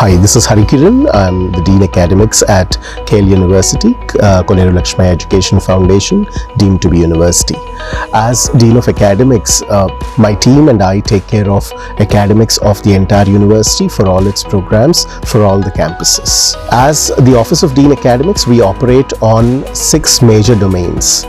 Hi, this is Kiran. I'm the Dean Academics at KLU University, Koneru Lakshmi Education Foundation, deemed to be university. As Dean of Academics, my team and I take care of academics of the entire university for all its programs, for all the campuses. As the Office of Dean Academics, we operate on 6 major domains.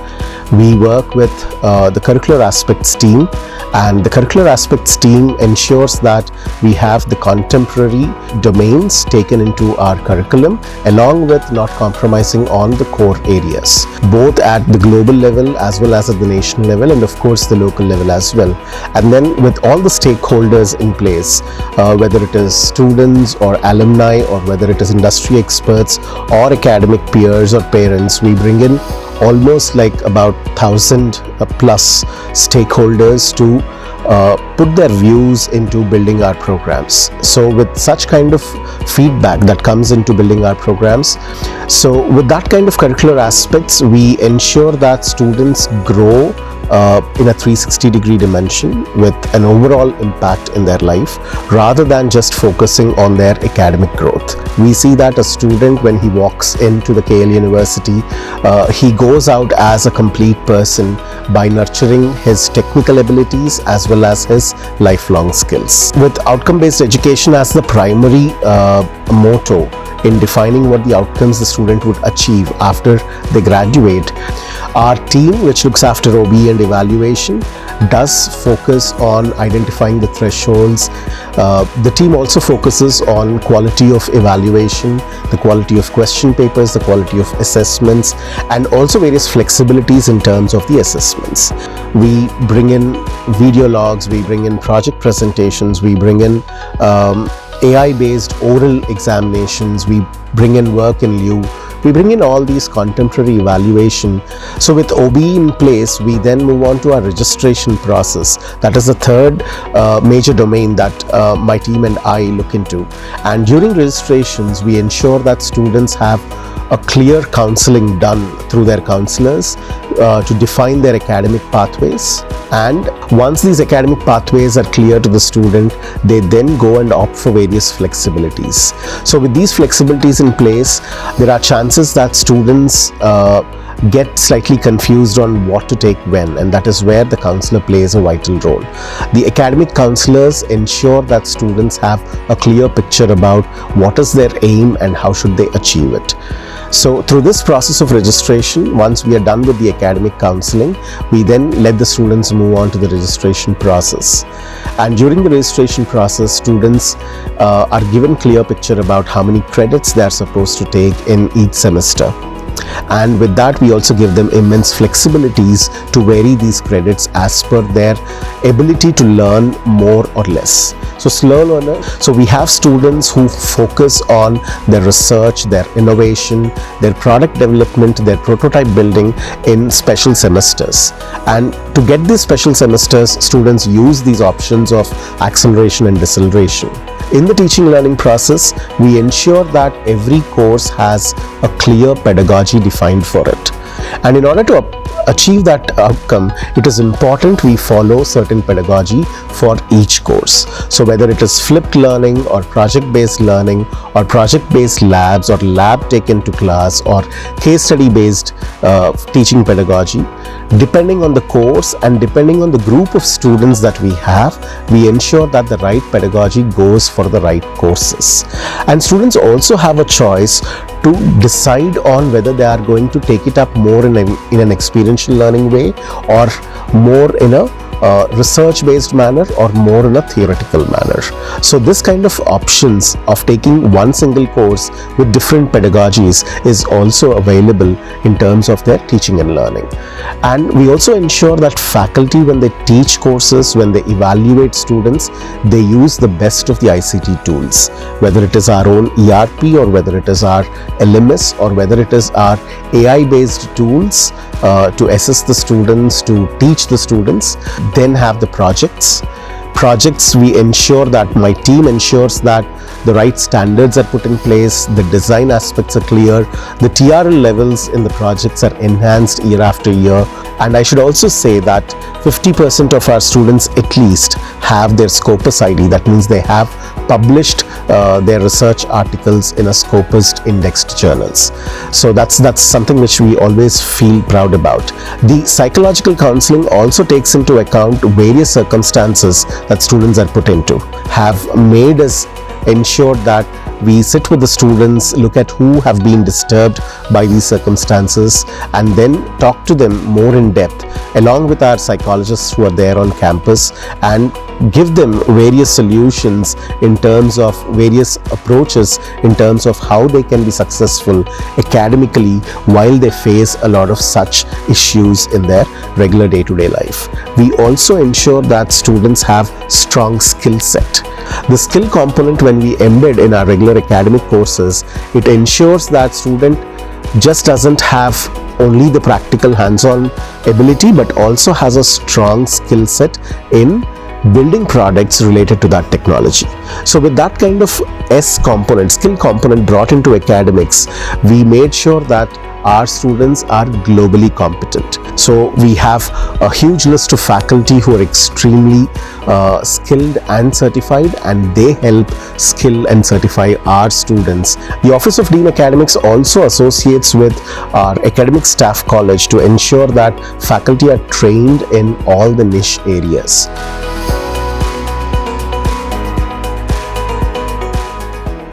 We work with the Curricular Aspects team, and the Curricular Aspects team ensures that we have the contemporary domains taken into our curriculum, along with not compromising on the core areas, both at the global level as well as at the national level, and of course the local level as well. And then with all the stakeholders in place, whether it is students or alumni, or whether it is industry experts or academic peers or parents, we bring in almost like about 1,000 plus stakeholders to put their views into building our programs. So with such kind of feedback that comes into building our programs, so with that kind of curricular aspects, we ensure that students grow in a 360-degree dimension with an overall impact in their life, rather than just focusing on their academic growth. We see that a student, when he walks into the KL University, he goes out as a complete person by nurturing his technical abilities as well as his lifelong skills. With outcome-based education as the primary motto in defining what the outcomes the student would achieve after they graduate, our team, which looks after OB and evaluation, does focus on identifying the thresholds. The team also focuses on quality of evaluation, the quality of question papers, the quality of assessments, and also various flexibilities in terms of the assessments. We bring in video logs, we bring in project presentations, we bring in AI-based oral examinations, we bring in work in lieu, we bring in all these contemporary evaluation. So with OB in place, we then move on to our registration process. That is the third major domain that my team and I look into. And during registrations, we ensure that students have a clear counseling done through their counselors to define their academic pathways. And once these academic pathways are clear to the student, they then go and opt for various flexibilities. So with these flexibilities in place, there are chances that students get slightly confused on what to take when, and that is where the counselor plays a vital role. The academic counselors ensure that students have a clear picture about what is their aim and how should they achieve it. So through this process of registration, once we are done with the academic counseling, we then let the students move on to the registration process. And during the registration process, students are given clear picture about how many credits they are supposed to take in each semester. And with that, we also give them immense flexibilities to vary these credits as per their ability to learn more or less. So slow learner. So we have students who focus on their research, their innovation, their product development, their prototype building in special semesters. And to get these special semesters, students use these options of acceleration and deceleration. In the teaching learning process, we ensure that every course has a clear pedagogy defined for it. And in order to achieve that outcome, it is important we follow certain pedagogy for each course. So whether it is flipped learning or project-based learning or project-based labs or lab taken to class or case study-based teaching pedagogy, depending on the course and depending on the group of students that we have, we ensure that the right pedagogy goes for the right courses. And students also have a choice to decide on whether they are going to take it up more in an experiential learning way, or more in a research-based manner, or more in a theoretical manner. So this kind of options of taking one single course with different pedagogies is also available in terms of their teaching and learning. And we also ensure that faculty, when they teach courses, when they evaluate students, they use the best of the ICT tools, whether it is our own ERP or whether it is our LMS or whether it is our AI-based tools to assess the students, to teach the students. Then have the projects. We ensure that my team ensures that the right standards are put in place, the design aspects are clear, the TRL levels in the projects are enhanced year after year. And I should also say that 50% of our students at least have their Scopus ID. That means they have published their research articles in a Scopused indexed journals. So that's something which we always feel proud about. The psychological counseling also takes into account various circumstances that students are put into, have made us ensure that we sit with the students, look at who have been disturbed by these circumstances, and then talk to them more in depth along with our psychologists who are there on campus, and give them various solutions in terms of various approaches in terms of how they can be successful academically while they face a lot of such issues in their regular day-to-day life. We also ensure that students have strong skill set. The skill component, when we embed in our regular academic courses, it ensures that student just doesn't have only the practical hands-on ability but also has a strong skill set in building products related to that technology. So with that kind of S component, skill component brought into academics, we made sure that our students are globally competent. So we have a huge list of faculty who are extremely skilled and certified, and they help skill and certify our students. The Office of Dean Academics also associates with our academic staff college to ensure that faculty are trained in all the niche areas.